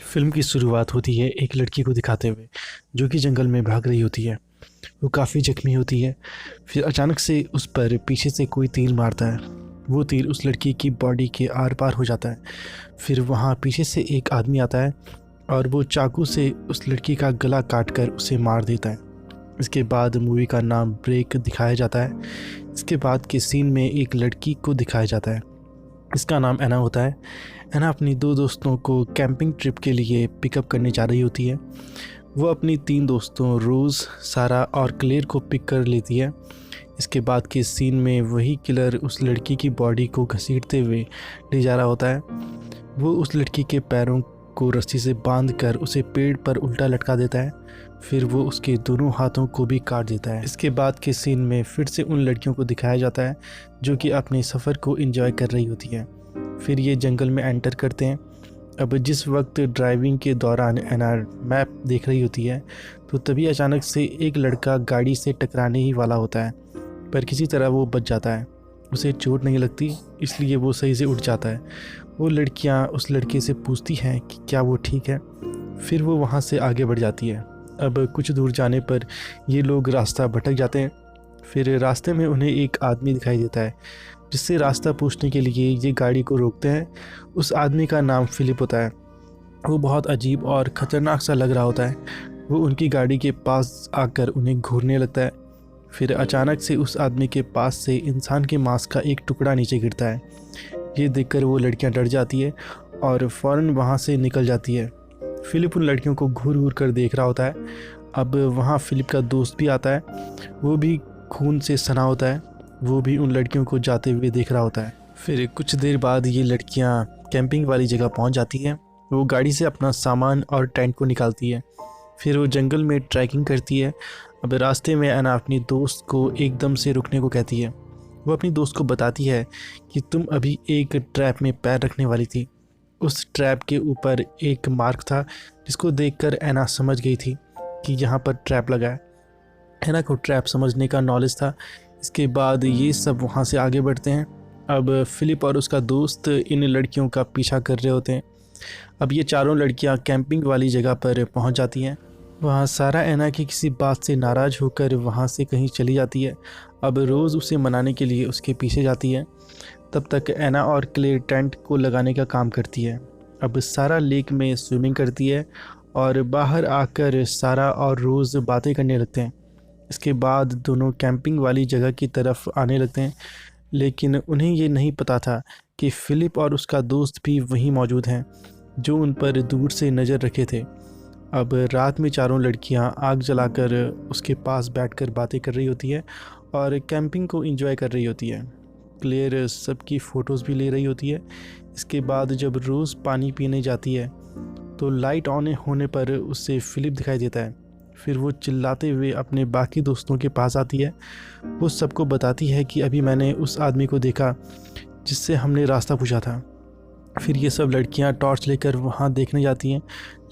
Film की शुरुआत होती है एक लड़की को दिखाते हुए जो कि जंगल में भाग रही होती है। वो काफ़ी ज़ख्मी होती है। फिर अचानक से उस पर पीछे से कोई तीर मारता है। वो तीर उस लड़की की बॉडी के आर-पार हो जाता है। फिर वहाँ पीछे से एक आदमी आता है और वो चाकू से उस लड़की का गला काट कर उसे मार देता है। इसके बाद मूवी का नाम ब्रेक दिखाया जाता है। इसके बाद के सीन में एक लड़की को दिखाया जाता है। इसका नाम ऐना होता है। ऐना अपनी 2 दोस्तों को कैंपिंग ट्रिप के लिए पिकअप करने जा रही होती है। वो अपनी 3 दोस्तों रोज़, सारा और क्लेयर को पिक कर लेती है। इसके बाद के सीन में वही किलर उस लड़की की बॉडी को घसीटते हुए ले जा रहा होता है। वो उस लड़की के पैरों को रस्सी से बांधकर उसे पेड़ पर उल्टा लटका देता है। फिर वो उसके दोनों हाथों को भी काट देता है। इसके बाद के सीन में फिर से उन लड़कियों को दिखाया जाता है जो कि अपने सफ़र को एंजॉय कर रही होती है। फिर ये जंगल में एंटर करते हैं। अब जिस वक्त ड्राइविंग के दौरान ऐना मैप देख रही होती है तो तभी अचानक से एक लड़का गाड़ी से टकराने ही वाला होता है, पर किसी तरह वो बच जाता है। उसे चोट नहीं लगती, इसलिए वो सही से उठ जाता है। वो लड़कियां उस लड़के से पूछती हैं कि क्या वो ठीक है। फिर वो वहाँ से आगे बढ़ जाती है। अब कुछ दूर जाने पर ये लोग रास्ता भटक जाते हैं। फिर रास्ते में उन्हें एक आदमी दिखाई देता है जिससे रास्ता पूछने के लिए ये गाड़ी को रोकते हैं। उस आदमी का नाम फिलिप होता है। वो बहुत अजीब और ख़तरनाक सा लग रहा होता है। वो उनकी गाड़ी के पास आकर उन्हें घूरने लगता है। फिर अचानक से उस आदमी के पास से इंसान के मांस का एक टुकड़ा नीचे गिरता है। ये देखकर वो लड़कियां डर जाती है और फ़ौरन वहाँ से निकल जाती है। फिलिप उन लड़कियों को घूर घूर कर देख रहा होता है। अब वहाँ फिलिप का दोस्त भी आता है। वो भी खून से सना होता है। वो भी उन लड़कियों को जाते हुए देख रहा होता है। फिर कुछ देर बाद ये लड़कियाँ कैंपिंग वाली जगह पहुँच जाती हैं। वो गाड़ी से अपना सामान और टेंट को निकालती है। फिर वो जंगल में ट्रैकिंग करती है। अब रास्ते में ऐना अपनी दोस्त को एकदम से रुकने को कहती है। वो अपनी दोस्त को बताती है कि तुम अभी एक ट्रैप में पैर रखने वाली थी। उस ट्रैप के ऊपर एक मार्क था जिसको देखकर ऐना समझ गई थी कि यहाँ पर ट्रैप लगा है। ऐना को ट्रैप समझने का नॉलेज था। इसके बाद ये सब वहाँ से आगे बढ़ते हैं। अब फिलिप और उसका दोस्त इन लड़कियों का पीछा कर रहे होते हैं। अब ये चारों लड़कियाँ कैंपिंग वाली जगह पर पहुँच जाती हैं। वहाँ सारा ऐना की किसी बात से नाराज़ होकर वहाँ से कहीं चली जाती है। अब रोज़ उसे मनाने के लिए उसके पीछे जाती है। तब तक ऐना और क्लेयर टेंट को लगाने का काम करती है। अब सारा लेक में स्विमिंग करती है और बाहर आकर सारा और रोज़ बातें करने लगते हैं। इसके बाद दोनों कैंपिंग वाली जगह की तरफ आने लगते हैं, लेकिन उन्हें ये नहीं पता था कि फिलिप और उसका दोस्त भी वहीं मौजूद हैं जो उन पर दूर से नज़र रखे थे। अब रात में चारों लड़कियां आग जलाकर उसके पास बैठकर बातें कर रही होती है और कैंपिंग को एंजॉय कर रही होती है। क्लेयर सबकी फ़ोटोज़ भी ले रही होती है। इसके बाद जब रोज़ पानी पीने जाती है तो लाइट ऑन होने पर उससे फिलिप दिखाई देता है। फिर वो चिल्लाते हुए अपने बाकी दोस्तों के पास आती है। वो सबको बताती है कि अभी मैंने उस आदमी को देखा जिससे हमने रास्ता पूछा था। फिर ये सब लड़कियां टॉर्च लेकर वहाँ देखने जाती हैं,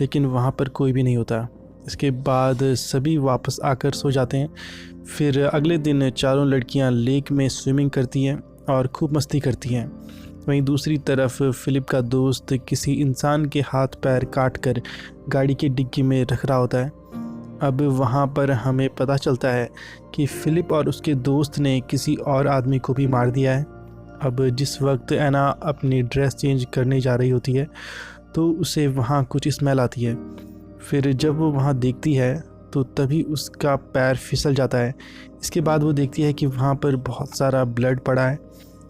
लेकिन वहाँ पर कोई भी नहीं होता। इसके बाद सभी वापस आकर सो जाते हैं। फिर अगले दिन चारों लड़कियां लेक में स्विमिंग करती हैं और खूब मस्ती करती हैं। वहीं दूसरी तरफ फिलिप का दोस्त किसी इंसान के हाथ पैर काट कर गाड़ी की डिग्गी में रख रहा होता है। अब वहाँ पर हमें पता चलता है कि फिलिप और उसके दोस्त ने किसी और आदमी को भी मार दिया है। अब जिस वक्त ऐना अपनी ड्रेस चेंज करने जा रही होती है तो उसे वहाँ कुछ स्मेल आती है। फिर जब वो वहाँ देखती है तो तभी उसका पैर फिसल जाता है। इसके बाद वो देखती है कि वहाँ पर बहुत सारा ब्लड पड़ा है।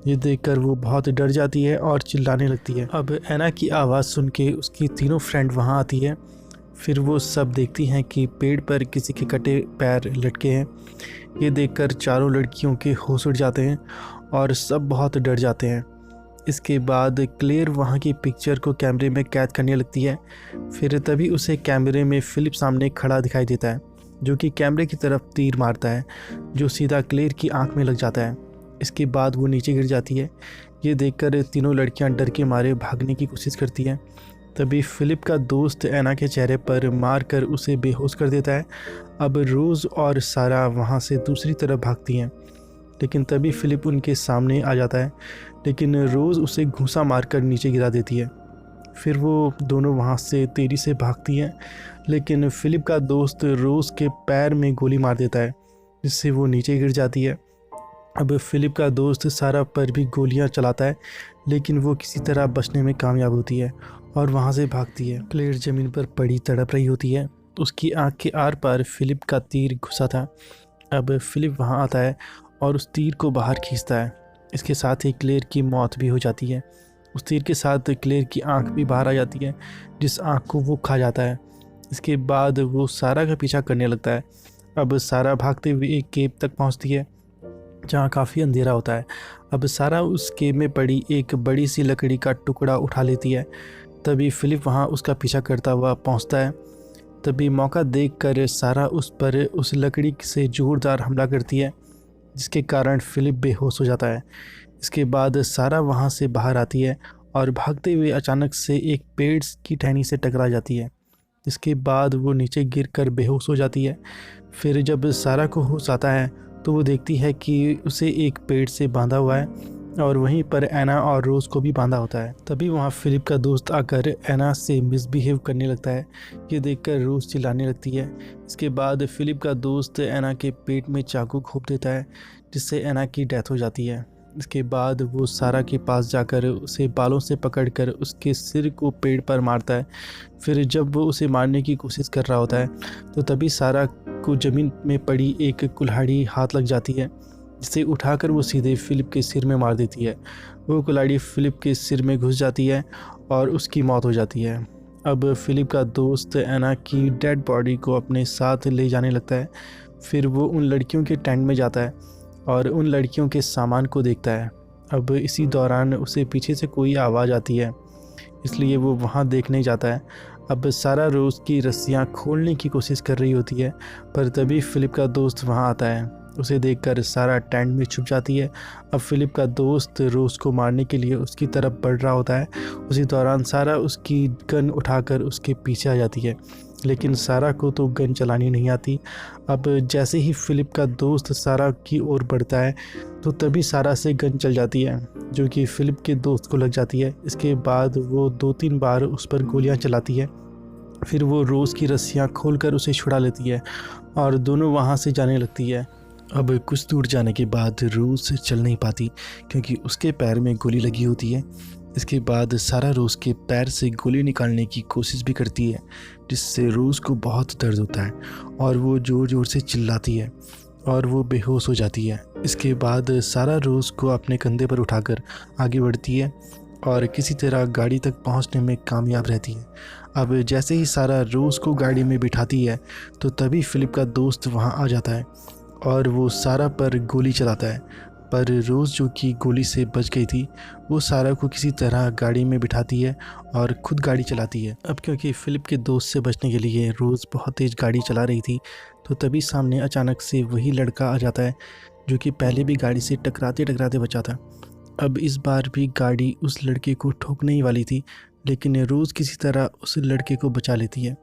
ये देखकर वो बहुत डर जाती है और चिल्लाने लगती है। अब ऐना की आवाज़ सुन के उसकी तीनों फ्रेंड वहाँ आती है। फिर वो सब देखती हैं कि पेड़ पर किसी के कटे पैर लटके हैं। ये देखकर चारों लड़कियों के होश उड़ जाते हैं और सब बहुत डर जाते हैं। इसके बाद क्लेयर वहाँ की पिक्चर को कैमरे में कैद करने लगती है। फिर तभी उसे कैमरे में फिलिप सामने खड़ा दिखाई देता है जो कि कैमरे की तरफ तीर मारता है जो सीधा क्लेयर की आंख में लग जाता है। इसके बाद वो नीचे गिर जाती है। ये देखकर तीनों लड़कियां डर के मारे भागने की कोशिश करती हैं। तभी फिलिप का दोस्त ऐना के चेहरे पर मार कर उसे बेहोश कर देता है। अब रोज़ और सारा वहाँ से दूसरी तरफ भागती हैं, लेकिन तभी फिलिप उनके सामने आ जाता है, लेकिन रोज़ उसे घूंसा मारकर नीचे गिरा देती है। फिर वो दोनों वहाँ से तेज़ी से भागती हैं, लेकिन फ़िलिप का दोस्त रोज़ के पैर में गोली मार देता है, जिससे वो नीचे गिर जाती है। अब फ़िलिप का दोस्त सारा पर भी गोलियां चलाता है, लेकिन वो किसी तरह बचने में कामयाब होती है और वहाँ से भागती है। क्लेयर ज़मीन पर पड़ी तड़प रही होती है। उसकी आँख के आर पार फ़िलिप का तीर घुसा था। अब फ़िलिप वहाँ आता है और उस तीर को बाहर खींचता है। इसके साथ ही क्लेयर की मौत भी हो जाती है। उस तीर के साथ क्लेयर की आँख भी बाहर आ जाती है, जिस आँख को वो खा जाता है। इसके बाद वो सारा का पीछा करने लगता है। अब सारा भागते हुए एक केव तक पहुँचती है, जहाँ काफ़ी अंधेरा होता है। अब सारा उस केव में पड़ी एक बड़ी सी लकड़ी का टुकड़ा उठा लेती है। तभी फ़िलिप वहाँ उसका पीछा करता हुआ पहुँचता है। तभी मौका देखकर सारा उस पर उस लकड़ी से ज़ोरदार हमला करती है, जिसके कारण फ़िलिप बेहोश हो जाता है। इसके बाद सारा वहाँ से बाहर आती है और भागते हुए अचानक से एक पेड़ की टहनी से टकरा जाती है। इसके बाद वो नीचे गिरकर बेहोश हो जाती है। फिर जब सारा को होश आता है तो वो देखती है कि उसे एक पेड़ से बांधा हुआ है और वहीं पर एना और रोज़ को भी बांधा होता है। तभी वहाँ फ़िलिप का दोस्त आकर एना से मिसबिहेव करने लगता है। ये देखकर रोज़ चिल्लाने लगती है। इसके बाद फ़िलिप का दोस्त एना के पेट में चाकू घोंप देता है, जिससे एना की डेथ हो जाती है। इसके बाद वो सारा के पास जाकर उसे बालों से पकड़कर उसके सिर को पेड़ पर मारता है। फिर जब वो उसे मारने की कोशिश कर रहा होता है तो तभी सारा को ज़मीन में पड़ी एक कुल्हाड़ी हाथ लग जाती है, जिसे उठाकर वो सीधे फ़िलिप के सिर में मार देती है। वो कुल्हाड़ी फ़िलिप के सिर में घुस जाती है और उसकी मौत हो जाती है। अब फ़िलिप का दोस्त एना की डेड बॉडी को अपने साथ ले जाने लगता है। फिर वो उन लड़कियों के टेंट में जाता है और उन लड़कियों के सामान को देखता है। अब इसी दौरान उसे पीछे से कोई आवाज़ आती है, इसलिए वो वहाँ देखने जाता है। अब सारा रोज़ की रस्सियाँ खोलने की कोशिश कर रही होती है, पर तभी फ़िलिप का दोस्त वहाँ आता है। उसे देखकर सारा टेंट में छुप जाती है। अब फ़िलिप का दोस्त रोज़ को मारने के लिए उसकी तरफ बढ़ रहा होता है। उसी दौरान सारा उसकी गन उठाकर उसके पीछे आ जाती है, लेकिन सारा को तो गन चलानी नहीं आती। अब जैसे ही फ़िलिप का दोस्त सारा की ओर बढ़ता है तो तभी सारा से गन चल जाती है, जो कि फ़िलिप के दोस्त को लग जाती है। इसके बाद वो 2-3 बार उस पर गोलियां चलाती है। फिर वो रोज़ की रस्सियां खोलकर उसे छुड़ा लेती है और दोनों वहां से जाने लगती है। अब कुछ दूर जाने के बाद रोज़ चल नहीं पाती, क्योंकि उसके पैर में गोली लगी होती है। इसके बाद सारा रोज़ के पैर से गोली निकालने की कोशिश भी करती है, जिससे रोज़ को बहुत दर्द होता है और वो ज़ोर ज़ोर से चिल्लाती है और वो बेहोश हो जाती है। इसके बाद सारा रोज़ को अपने कंधे पर उठाकर आगे बढ़ती है और किसी तरह गाड़ी तक पहुंचने में कामयाब रहती है। अब जैसे ही सारा रोज़ को गाड़ी में बिठाती है तो तभी फ़िलिप का दोस्त वहां आ जाता है और वो सारा पर गोली चलाता है, पर रोज़ जो कि गोली से बच गई थी वो सारा को किसी तरह गाड़ी में बिठाती है और ख़ुद गाड़ी चलाती है। अब क्योंकि फ़िलिप के दोस्त से बचने के लिए रोज़ बहुत तेज़ गाड़ी चला रही थी, तो तभी सामने अचानक से वही लड़का आ जाता है जो कि पहले भी गाड़ी से टकराते टकराते बचा था। अब इस बार भी गाड़ी उस लड़के को ठोकने ही वाली थी, लेकिन रोज़ किसी तरह उस लड़के को बचा लेती है,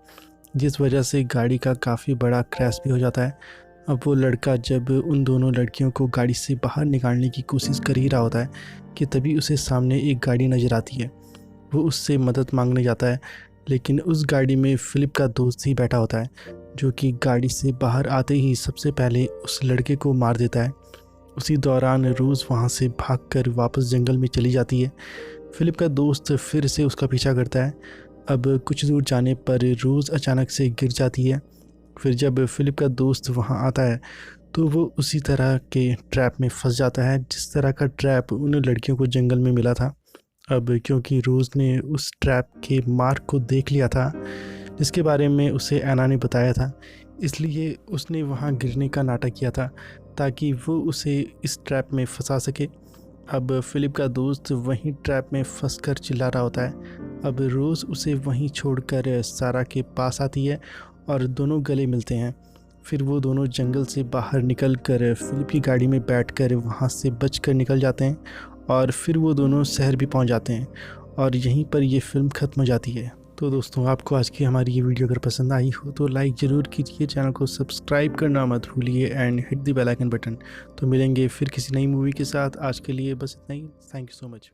जिस वजह से गाड़ी का काफ़ी बड़ा क्रैश भी हो जाता है। अब वो लड़का जब उन दोनों लड़कियों को गाड़ी से बाहर निकालने की कोशिश कर ही रहा होता है कि तभी उसे सामने एक गाड़ी नज़र आती है। वो उससे मदद मांगने जाता है, लेकिन उस गाड़ी में फ़िलिप का दोस्त ही बैठा होता है, जो कि गाड़ी से बाहर आते ही सबसे पहले उस लड़के को मार देता है। उसी दौरान रोज़ वहाँ से भागकर वापस जंगल में चली जाती है। फ़िलिप का दोस्त फिर से उसका पीछा करता है। अब कुछ दूर जाने पर रोज़ अचानक से गिर जाती है। फिर जब फ़िलिप का दोस्त वहाँ आता है तो वो उसी तरह के ट्रैप में फंस जाता है, जिस तरह का ट्रैप उन लड़कियों को जंगल में मिला था। अब क्योंकि रोज़ ने उस ट्रैप के मार्क को देख लिया था, जिसके बारे में उसे एना ने बताया था, इसलिए उसने वहाँ गिरने का नाटक किया था ताकि वो उसे इस ट्रैप में फंसा सके। अब फ़िलिप का दोस्त वहीं ट्रैप में फंसकर चिल्ला रहा होता है। अब रोज़ उसे वहीं छोड़कर सारा के पास आती है और दोनों गले मिलते हैं। फिर वो दोनों जंगल से बाहर निकलकर फ़िलिप की गाड़ी में बैठकर वहाँ से बचकर निकल जाते हैं और फिर वो दोनों शहर भी पहुँच जाते हैं और यहीं पर ये फ़िल्म ख़त्म हो जाती है। तो दोस्तों, आपको आज की हमारी ये वीडियो अगर पसंद आई हो तो लाइक ज़रूर कीजिए, चैनल को सब्सक्राइब करना मत भूलिए and hit the bell icon button. तो मिलेंगे फिर किसी नई मूवी के साथ। आज के लिए बस इतना ही। Thank you so much.